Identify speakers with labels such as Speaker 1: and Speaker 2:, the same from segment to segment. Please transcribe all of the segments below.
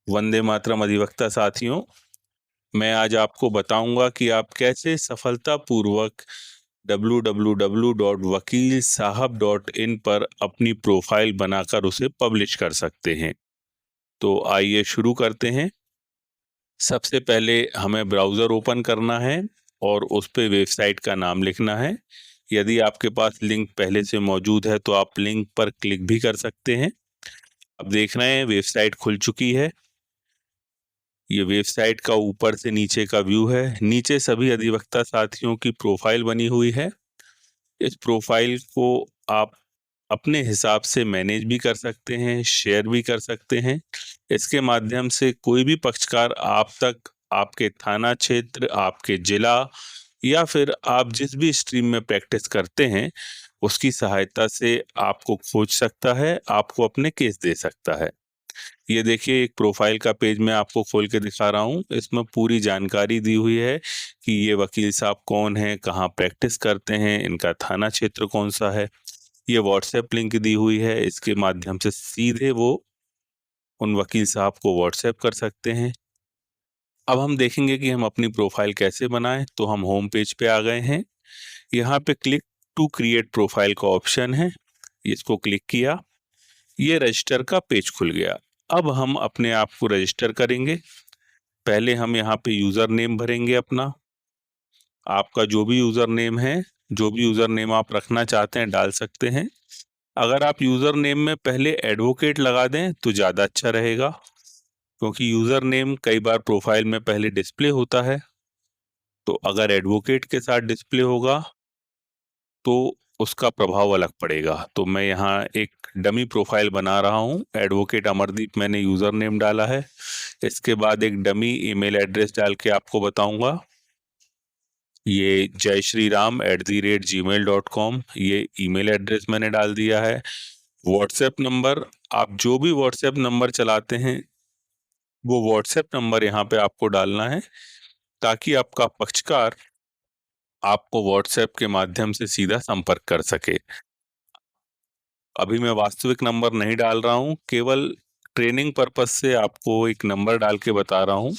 Speaker 1: वंदे मातरम अधिवक्ता साथियों, मैं आज आपको बताऊंगा कि आप कैसे सफलतापूर्वक www.वकीलसाहब.in पर अपनी प्रोफाइल बनाकर उसे पब्लिश कर सकते हैं। तो आइए शुरू करते हैं। सबसे पहले हमें ब्राउज़र ओपन करना है और उस पे वेबसाइट का नाम लिखना है। यदि आपके पास लिंक पहले से मौजूद है तो आप लिंक पर क्लिक भी कर सकते हैं। अब देख रहे हैं वेबसाइट खुल चुकी है। ये वेबसाइट का ऊपर से नीचे का व्यू है। नीचे सभी अधिवक्ता साथियों की प्रोफाइल बनी हुई है। इस प्रोफाइल को आप अपने हिसाब से मैनेज भी कर सकते हैं, शेयर भी कर सकते हैं। इसके माध्यम से कोई भी पक्षकार आप तक, आपके थाना क्षेत्र, आपके जिला या फिर आप जिस भी स्ट्रीम में प्रैक्टिस करते हैं उसकी सहायता से आपको खोज सकता है, आपको अपने केस दे सकता है। ये देखिए एक प्रोफाइल का पेज मैं आपको खोल के दिखा रहा हूँ। इसमें पूरी जानकारी दी हुई है कि ये वकील साहब कौन हैं, कहाँ प्रैक्टिस करते हैं, इनका थाना क्षेत्र कौन सा है। ये व्हाट्सएप लिंक दी हुई है, इसके माध्यम से सीधे वो उन वकील साहब को व्हाट्सएप कर सकते हैं। अब हम देखेंगे कि हम अपनी प्रोफाइल कैसे बनाएं। तो हम होम पेज पे आ गए हैं। यहाँ पे क्लिक टू क्रिएट प्रोफाइल का ऑप्शन है, इसको क्लिक किया, ये रजिस्टर का पेज खुल गया। अब हम अपने आप को रजिस्टर करेंगे। पहले हम यहाँ पे यूज़र नेम भरेंगे अपना। आपका जो भी यूज़र नेम है, जो भी यूज़र नेम आप रखना चाहते हैं डाल सकते हैं। अगर आप यूज़र नेम में पहले एडवोकेट लगा दें तो ज़्यादा अच्छा रहेगा, क्योंकि यूज़र नेम कई बार प्रोफाइल में पहले डिस्प्ले होता है। तो अगर एडवोकेट के साथ डिस्प्ले होगा तो उसका प्रभाव अलग पड़ेगा। तो मैं यहाँ एक डमी प्रोफाइल बना रहा हूँ। एडवोकेट अमरदीप मैंने यूज़र नेम डाला है। इसके बाद एक डमी ईमेल एड्रेस डाल के आपको बताऊंगा। ये jayshriram@gmail.com ये ईमेल एड्रेस मैंने डाल दिया है। व्हाट्सएप नंबर, आप जो भी व्हाट्सएप नंबर चलाते हैं वो व्हाट्सएप नंबर यहाँ पे आपको डालना है, ताकि आपका पक्षकार आपको व्हाट्सएप के माध्यम से सीधा संपर्क कर सके। अभी मैं वास्तविक नंबर नहीं डाल रहा हूँ, केवल ट्रेनिंग पर्पस से आपको एक नंबर डाल के बता रहा हूँ।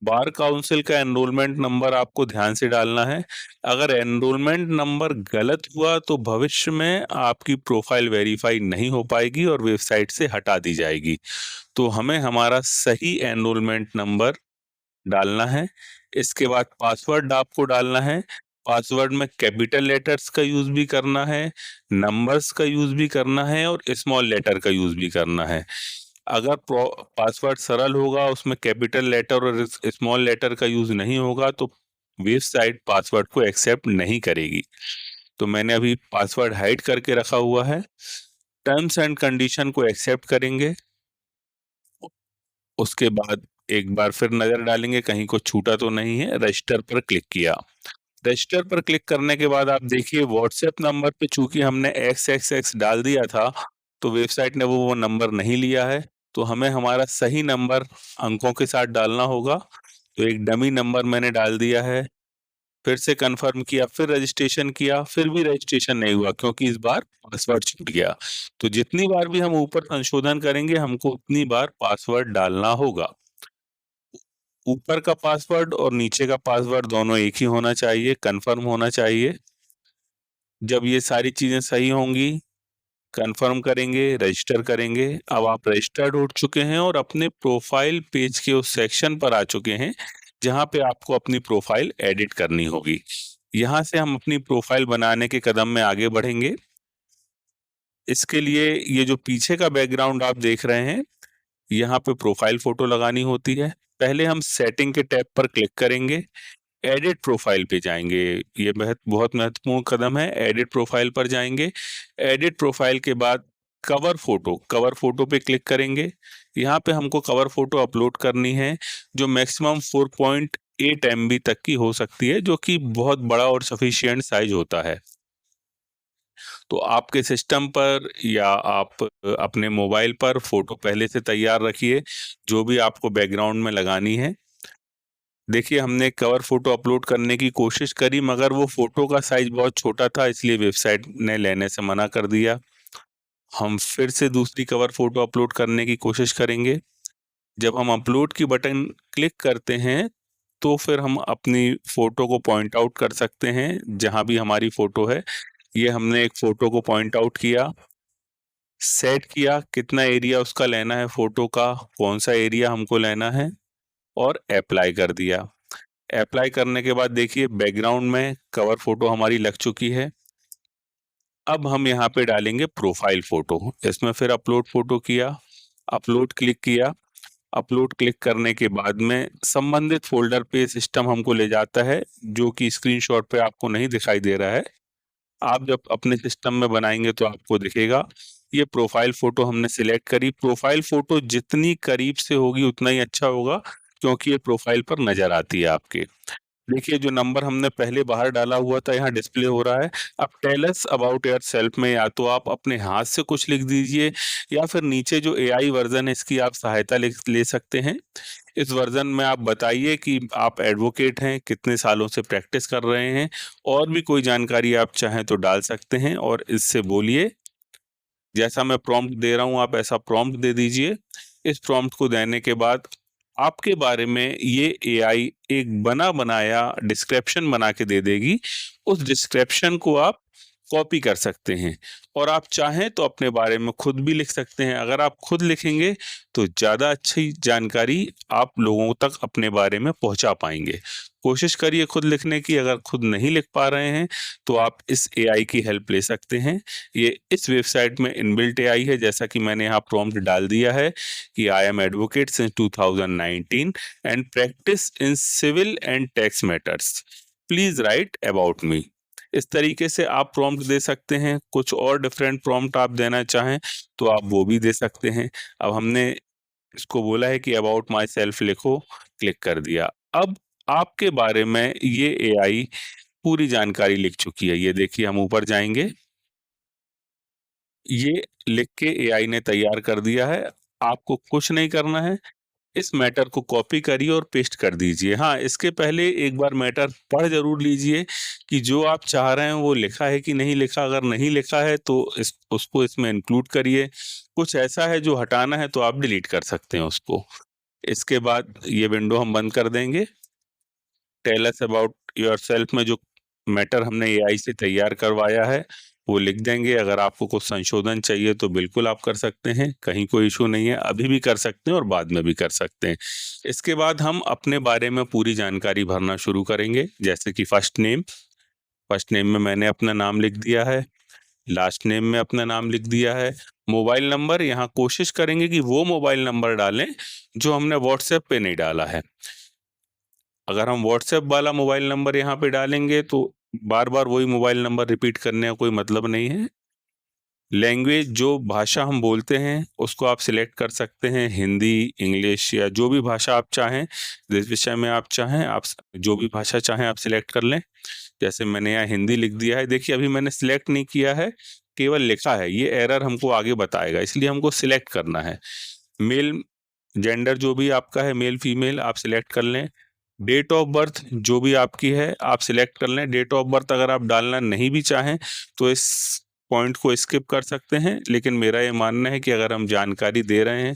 Speaker 1: बार काउंसिल का एनरोलमेंट नंबर आपको ध्यान से डालना है। अगर एनरोलमेंट नंबर गलत हुआ तो भविष्य में आपकी प्रोफाइल वेरीफाई नहीं हो पाएगी और वेबसाइट से हटा दी जाएगी। तो हमें हमारा सही एनरोलमेंट नंबर डालना है। इसके बाद पासवर्ड आपको डालना है। पासवर्ड में कैपिटल लेटर्स का यूज भी करना है, नंबर्स का यूज भी करना है और स्मॉल लेटर का यूज भी करना है। अगर पासवर्ड सरल होगा, उसमें कैपिटल लेटर और स्मॉल लेटर का यूज नहीं होगा तो वेबसाइट पासवर्ड को एक्सेप्ट नहीं करेगी। तो मैंने अभी पासवर्ड हाइड करके रखा हुआ है। टर्म्स एंड कंडीशन को एक्सेप्ट करेंगे। उसके बाद एक बार फिर नजर डालेंगे कहीं कुछ छूटा तो नहीं है। रजिस्टर पर क्लिक किया। रजिस्टर पर क्लिक करने के बाद आप देखिए व्हाट्सएप नंबर पे चूंकि हमने XXX डाल दिया था तो वेबसाइट ने वो नंबर नहीं लिया है। तो हमें हमारा सही नंबर अंकों के साथ डालना होगा। तो एक डमी नंबर मैंने डाल दिया है। फिर से कंफर्म किया, फिर रजिस्ट्रेशन किया, फिर भी रजिस्ट्रेशन नहीं हुआ क्योंकि इस बार पासवर्ड छूट गया। तो जितनी बार भी हम ऊपर संशोधन करेंगे हमको उतनी बार पासवर्ड डालना होगा। ऊपर का पासवर्ड और नीचे का पासवर्ड दोनों एक ही होना चाहिए, कंफर्म होना चाहिए। जब ये सारी चीजें सही होंगी, कंफर्म करेंगे, रजिस्टर करेंगे। अब आप रजिस्टर्ड हो चुके हैं और अपने प्रोफाइल पेज के उस सेक्शन पर आ चुके हैं जहां पे आपको अपनी प्रोफाइल एडिट करनी होगी। यहाँ से हम अपनी प्रोफाइल बनाने के कदम में आगे बढ़ेंगे। इसके लिए ये जो पीछे का बैकग्राउंड आप देख रहे हैं, यहाँ पे प्रोफाइल फोटो लगानी होती है। पहले हम सेटिंग के टैब पर क्लिक करेंगे, एडिट प्रोफाइल पे जाएंगे। ये बहुत महत्वपूर्ण कदम है। एडिट प्रोफाइल पर जाएंगे। एडिट प्रोफाइल के बाद कवर फोटो पे क्लिक करेंगे। यहाँ पे हमको कवर फोटो अपलोड करनी है जो मैक्सिमम 4.8 MB तक की हो सकती है, जो कि बहुत बड़ा और सफिशिएंट साइज होता है। तो आपके सिस्टम पर या आप अपने मोबाइल पर फोटो पहले से तैयार रखिए, जो भी आपको बैकग्राउंड में लगानी है। देखिए हमने कवर फोटो अपलोड करने की कोशिश करी मगर वो फोटो का साइज बहुत छोटा था, इसलिए वेबसाइट ने लेने से मना कर दिया। हम फिर से दूसरी कवर फोटो अपलोड करने की कोशिश करेंगे। जब हम अपलोड की बटन क्लिक करते हैं तो फिर हम अपनी फोटो को पॉइंट आउट कर सकते हैं जहां भी हमारी फोटो है। ये हमने एक फोटो को पॉइंट आउट किया, सेट किया कितना एरिया उसका लेना है, फोटो का कौन सा एरिया हमको लेना है, और अप्लाई कर दिया। अप्लाई करने के बाद देखिए बैकग्राउंड में कवर फोटो हमारी लग चुकी है। अब हम यहाँ पे डालेंगे प्रोफाइल फोटो। इसमें फिर अपलोड फोटो किया, अपलोड क्लिक किया। अपलोड क्लिक करने के बाद में संबंधित फोल्डर पे सिस्टम हमको ले जाता है, जो कि स्क्रीनशॉट पे आपको नहीं दिखाई दे रहा है। आप जब अपने सिस्टम में बनाएंगे तो आपको दिखेगा। ये प्रोफाइल फोटो हमने सिलेक्ट करी। प्रोफाइल फोटो जितनी करीब से होगी उतना ही अच्छा होगा, क्योंकि ये प्रोफाइल पर नजर आती है आपके। देखिए जो नंबर हमने पहले बाहर डाला हुआ था यहाँ डिस्प्ले हो रहा है। अब tell us about yourself में या तो आप अपने हाथ से कुछ लिख दीजिए, या फिर नीचे जो एआई वर्जन है इसकी आप सहायता ले सकते हैं। इस वर्जन में आप बताइए कि आप एडवोकेट हैं, कितने सालों से प्रैक्टिस कर रहे हैं, और भी कोई जानकारी आप चाहें तो डाल सकते हैं, और इससे बोलिए। जैसा मैं प्रॉम्प्ट दे रहा हूं आप ऐसा प्रॉम्प्ट दे दीजिए। इस प्रॉम्प्ट को देने के बाद आपके बारे में ये एआई एक बना बनाया डिस्क्रिप्शन बना के दे देगी। उस डिस्क्रिप्शन को आप कॉपी कर सकते हैं, और आप चाहें तो अपने बारे में खुद भी लिख सकते हैं। अगर आप खुद लिखेंगे तो ज़्यादा अच्छी जानकारी आप लोगों तक अपने बारे में पहुंचा पाएंगे। कोशिश करिए खुद लिखने की। अगर खुद नहीं लिख पा रहे हैं तो आप इस एआई की हेल्प ले सकते हैं। ये इस वेबसाइट में इनबिल्ट एआई है, जैसा कि मैंने यहाँ प्रॉम्प्ट डाल दिया है कि I am advocate since 2019 and practice in civil and tax matters, please write about me. इस तरीके से आप प्रॉम्प्ट दे सकते हैं। कुछ और डिफरेंट प्रॉम्प्ट आप देना चाहें तो आप वो भी दे सकते हैं। अब हमने इसको बोला है कि अबाउट माई सेल्फ लिखो, क्लिक कर दिया। अब आपके बारे में ये एआई पूरी जानकारी लिख चुकी है। ये देखिए हम ऊपर जाएंगे, ये लिख के एआई ने तैयार कर दिया है। आपको कुछ नहीं करना है, इस मैटर को कॉपी करिए और पेस्ट कर दीजिए। हाँ, इसके पहले एक बार मैटर पढ़ जरूर लीजिए कि जो आप चाह रहे हैं वो लिखा है कि नहीं लिखा। अगर नहीं लिखा है तो उसको इसमें इंक्लूड करिए। कुछ ऐसा है जो हटाना है तो आप डिलीट कर सकते हैं उसको। इसके बाद ये विंडो हम बंद कर देंगे। टेल अस अबाउट योरसेल्फ में जो मैटर हमने एआई से तैयार करवाया है वो लिख देंगे। अगर आपको कुछ संशोधन चाहिए तो बिल्कुल आप कर सकते हैं, कहीं कोई इशू नहीं है। अभी भी कर सकते हैं और बाद में भी कर सकते हैं। इसके बाद हम अपने बारे में पूरी जानकारी भरना शुरू करेंगे, जैसे कि फर्स्ट नेम में मैंने अपना नाम लिख दिया है, लास्ट नेम में अपना नाम लिख दिया है। मोबाइल नंबर यहाँ कोशिश करेंगे कि वो मोबाइल नंबर डालें जो हमने व्हाट्सएप पे नहीं डाला है। अगर हम व्हाट्सएप वाला मोबाइल नंबर यहाँ पे डालेंगे तो बार बार वही मोबाइल नंबर रिपीट करने का कोई मतलब नहीं है। लैंग्वेज, जो भाषा हम बोलते हैं उसको आप सिलेक्ट कर सकते हैं, हिंदी, इंग्लिश या जो भी भाषा आप चाहें। जिस विषय में आप चाहें, आप जो भी भाषा चाहें आप सिलेक्ट कर लें। जैसे मैंने यहाँ हिंदी लिख दिया है। देखिए अभी मैंने सिलेक्ट नहीं किया है, केवल लिखा है। ये एरर हमको आगे बताएगा, इसलिए हमको सिलेक्ट करना है। मेल जेंडर जो भी आपका है, मेल फीमेल आप सिलेक्ट कर लें। डेट ऑफ बर्थ जो भी आपकी है आप सिलेक्ट कर लें। डेट ऑफ बर्थ अगर आप डालना नहीं भी चाहें तो इस पॉइंट को स्किप कर सकते हैं, लेकिन मेरा ये मानना है कि अगर हम जानकारी दे रहे हैं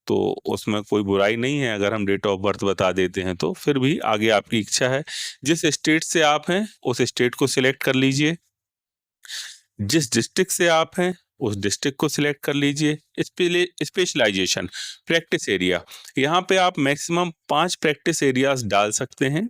Speaker 1: तो उसमें कोई बुराई नहीं है अगर हम डेट ऑफ बर्थ बता देते हैं। तो फिर भी आगे आपकी इच्छा है। जिस स्टेट से आप हैं उस स्टेट को सिलेक्ट कर लीजिए। जिस डिस्ट्रिक्ट से आप हैं उस डिस्ट्रिक्ट को सिलेक्ट कर लीजिए। स्पेशलाइजेशन, प्रैक्टिस एरिया, यहाँ पे आप मैक्सिमम 5 प्रैक्टिस एरियाज डाल सकते हैं।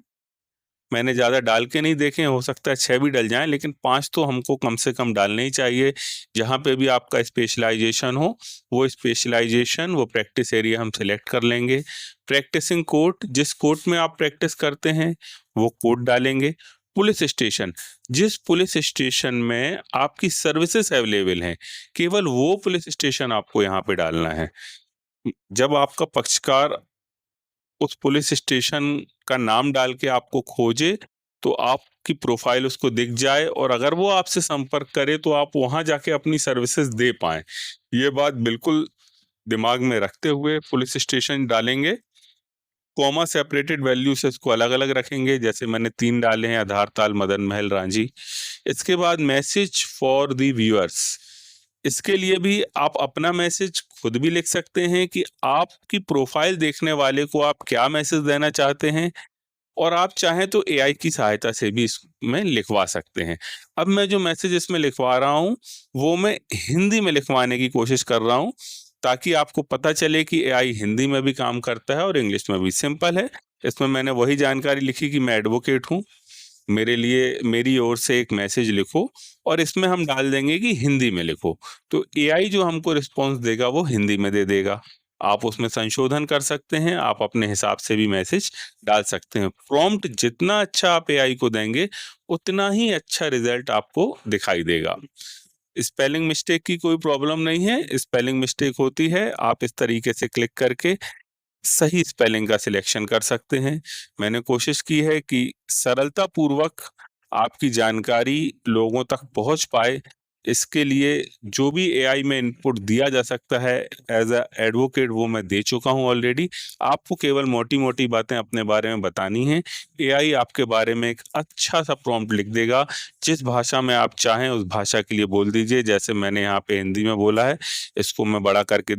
Speaker 1: मैंने ज़्यादा डाल के नहीं देखे, हो सकता है 6 भी डल जाएं, लेकिन 5 तो हमको कम से कम डालने ही चाहिए। जहाँ पे भी आपका स्पेशलाइजेशन हो वो स्पेशलाइजेशन, वो प्रैक्टिस एरिया हम सिलेक्ट कर लेंगे। प्रैक्टिसिंग कोर्ट, जिस कोर्ट में आप प्रैक्टिस करते हैं वो कोर्ट डालेंगे। पुलिस स्टेशन, जिस पुलिस स्टेशन में आपकी सर्विसेज अवेलेबल हैं केवल वो पुलिस स्टेशन आपको यहाँ पे डालना है। जब आपका पक्षकार उस पुलिस स्टेशन का नाम डाल के आपको खोजे तो आपकी प्रोफाइल उसको दिख जाए, और अगर वो आपसे संपर्क करे तो आप वहां जाके अपनी सर्विसेज दे पाएं। ये बात बिल्कुल दिमाग में रखते हुए पुलिस स्टेशन डालेंगे। कॉमा सेपरेटेड वैल्यू से इसको अलग अलग रखेंगे, जैसे मैंने 3 डाले हैं, आधार ताल, मदन महल, रांझी। इसके बाद मैसेज फॉर द व्यूअर्स, इसके लिए भी आप अपना मैसेज खुद भी लिख सकते हैं कि आपकी प्रोफाइल देखने वाले को आप क्या मैसेज देना चाहते हैं, और आप चाहें तो एआई की सहायता से भी इसमें लिखवा सकते हैं। अब मैं जो मैसेज इसमें लिखवा रहा हूँ, वो मैं हिंदी में लिखवाने की कोशिश कर रहा हूँ, ताकि आपको पता चले कि एआई हिंदी में भी काम करता है और इंग्लिश में भी। सिंपल है, इसमें मैंने वही जानकारी लिखी कि मैं एडवोकेट हूँ, मेरे लिए मेरी ओर से एक मैसेज लिखो, और इसमें हम डाल देंगे कि हिंदी में लिखो। तो एआई जो हमको रिस्पॉन्स देगा वो हिंदी में दे देगा। आप उसमें संशोधन कर सकते हैं, आप अपने हिसाब से भी मैसेज डाल सकते हैं। प्रॉम्प्ट जितना अच्छा आप एआई को देंगे, उतना ही अच्छा रिजल्ट आपको दिखाई देगा। स्पेलिंग मिस्टेक की कोई प्रॉब्लम नहीं है, स्पेलिंग मिस्टेक होती है, आप इस तरीके से क्लिक करके सही स्पेलिंग का सिलेक्शन कर सकते हैं। मैंने कोशिश की है कि सरलता पूर्वक आपकी जानकारी लोगों तक पहुंच पाए, इसके लिए जो भी एआई में इनपुट दिया जा सकता है एज अ एडवोकेट, वो मैं दे चुका हूं ऑलरेडी। आपको केवल मोटी-मोटी बातें अपने बारे में बतानी हैं। एआई आपके बारे में एक अच्छा सा प्रॉम्प्ट लिख देगा, जिस भाषा में आप चाहें उस भाषा के लिए बोल दीजिए। जैसे मैंने यहाँ पे हिंदी में बोला है, इसको मैं बड़ा करके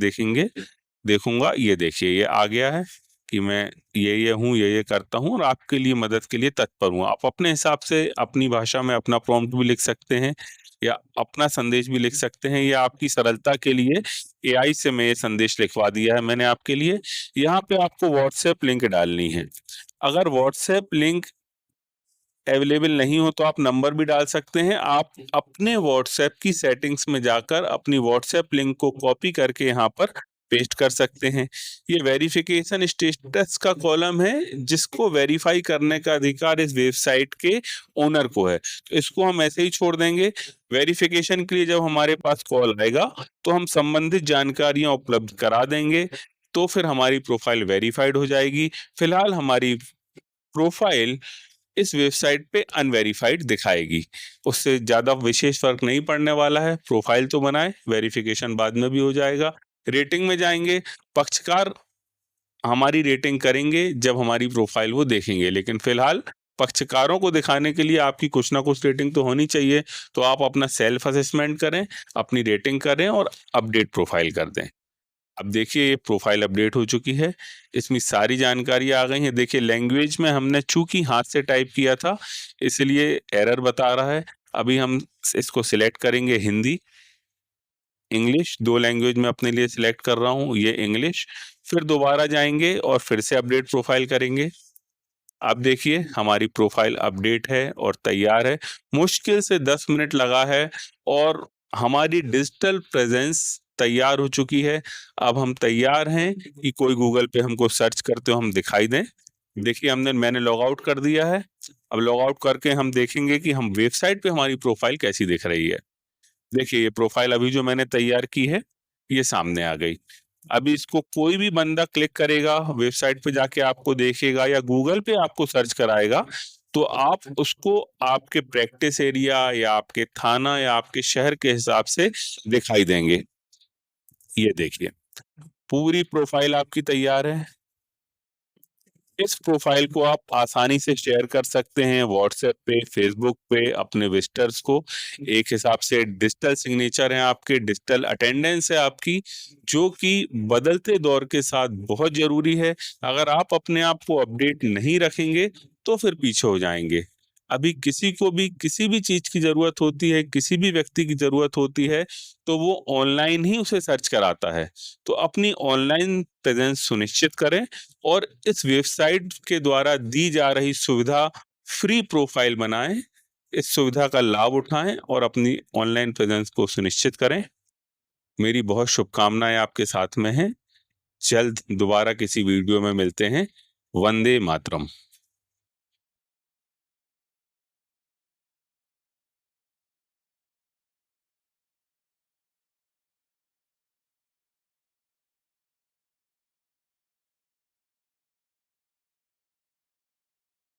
Speaker 1: देखूंगा, ये देखिए ये आ गया है कि मैं ये हूँ, ये करता हूँ और आपके लिए मदद के लिए तत्पर हूँ। आप अपने हिसाब से अपनी भाषा में अपना प्रॉम्प्ट भी लिख सकते हैं, या अपना संदेश भी लिख सकते हैं, या आपकी सरलता के लिए एआई से मैं ये संदेश लिखवा दिया है मैंने आपके लिए। यहाँ पे आपको व्हाट्सएप लिंक डालनी है। अगर व्हाट्सएप लिंक अवेलेबल नहीं हो तो आप नंबर भी डाल सकते हैं। आप अपने व्हाट्सएप की सेटिंग्स में जाकर अपनी व्हाट्सएप लिंक को कॉपी करके यहाँ पर पेस्ट कर सकते हैं। ये वेरिफिकेशन स्टेटस का कॉलम है, जिसको वेरीफाई करने का अधिकार इस वेबसाइट के ओनर को है। तो इसको हम ऐसे ही छोड़ देंगे। वेरिफिकेशन के लिए जब हमारे पास कॉल आएगा, तो हम संबंधित जानकारियां उपलब्ध करा देंगे, तो फिर हमारी प्रोफाइल वेरीफाइड हो जाएगी। फिलहाल हमारी प्रोफाइल इस वेबसाइट पे अनवेरिफाइड दिखाएगी। उससे ज़्यादा विशेष फ़र्क नहीं पड़ने वाला है। प्रोफाइल तो बनाएँ, वेरिफिकेशन बाद में भी हो जाएगा। रेटिंग में जाएँगे, पक्षकार हमारी रेटिंग करेंगे जब हमारी प्रोफाइल वो देखेंगे, लेकिन फ़िलहाल पक्षकारों को दिखाने के लिए आपकी कुछ ना कुछ रेटिंग तो होनी चाहिए। तो आप अपना सेल्फ असेसमेंट करें, अपनी रेटिंग करें और अपडेट प्रोफाइल कर दें। अब देखिए ये प्रोफाइल अपडेट हो चुकी है, इसमें सारी जानकारी आ गई है। देखिए लैंग्वेज में हमने चूंकि हाथ से टाइप किया था, इसलिए एरर बता रहा है। अभी हम इसको सिलेक्ट करेंगे हिंदी, इंग्लिश, 2 लैंग्वेज में अपने लिए सिलेक्ट कर रहा हूँ, ये इंग्लिश। फिर दोबारा जाएंगे और फिर से अपडेट प्रोफाइल करेंगे। अब देखिए हमारी प्रोफाइल अपडेट है और तैयार है। मुश्किल से 10 मिनट लगा है और हमारी डिजिटल प्रेजेंस तैयार हो चुकी है। अब हम तैयार हैं कि कोई गूगल पे हमको सर्च करते हुए हम दिखाई दें। देखिए मैंने लॉग आउट कर दिया है। अब लॉग आउट करके हम देखेंगे कि हम वेबसाइट पे हमारी प्रोफाइल कैसी दिख रही है। देखिए ये प्रोफाइल अभी जो मैंने तैयार की है, ये सामने आ गई। अभी इसको कोई भी बंदा क्लिक करेगा, वेबसाइट पे जाके आपको देखेगा या गूगल पे आपको सर्च कराएगा, तो आप उसको आपके प्रैक्टिस एरिया या आपके थाना या आपके शहर के हिसाब से दिखाई देंगे। ये देखिए, पूरी प्रोफाइल आपकी तैयार है। इस प्रोफाइल को आप आसानी से शेयर कर सकते हैं व्हाट्सएप पे, फेसबुक पे अपने विजिटर्स को। एक हिसाब से डिजिटल सिग्नेचर है आपके, डिजिटल अटेंडेंस है आपकी, जो कि बदलते दौर के साथ बहुत ज़रूरी है। अगर आप अपने आप को अपडेट नहीं रखेंगे, तो फिर पीछे हो जाएँगे। अभी किसी को भी किसी भी चीज़ की ज़रूरत होती है, किसी भी व्यक्ति की ज़रूरत होती है, तो वो ऑनलाइन ही उसे सर्च कराता है। तो अपनी ऑनलाइन प्रेज़ेंस सुनिश्चित करें और इस वेबसाइट के द्वारा दी जा रही सुविधा फ्री प्रोफाइल बनाएं। इस सुविधा का लाभ उठाएं और अपनी ऑनलाइन प्रेजेंस को सुनिश्चित करें। मेरी बहुत शुभकामनाएं आपके साथ में हैं। जल्द दोबारा किसी वीडियो में मिलते हैं। वंदे मातरम।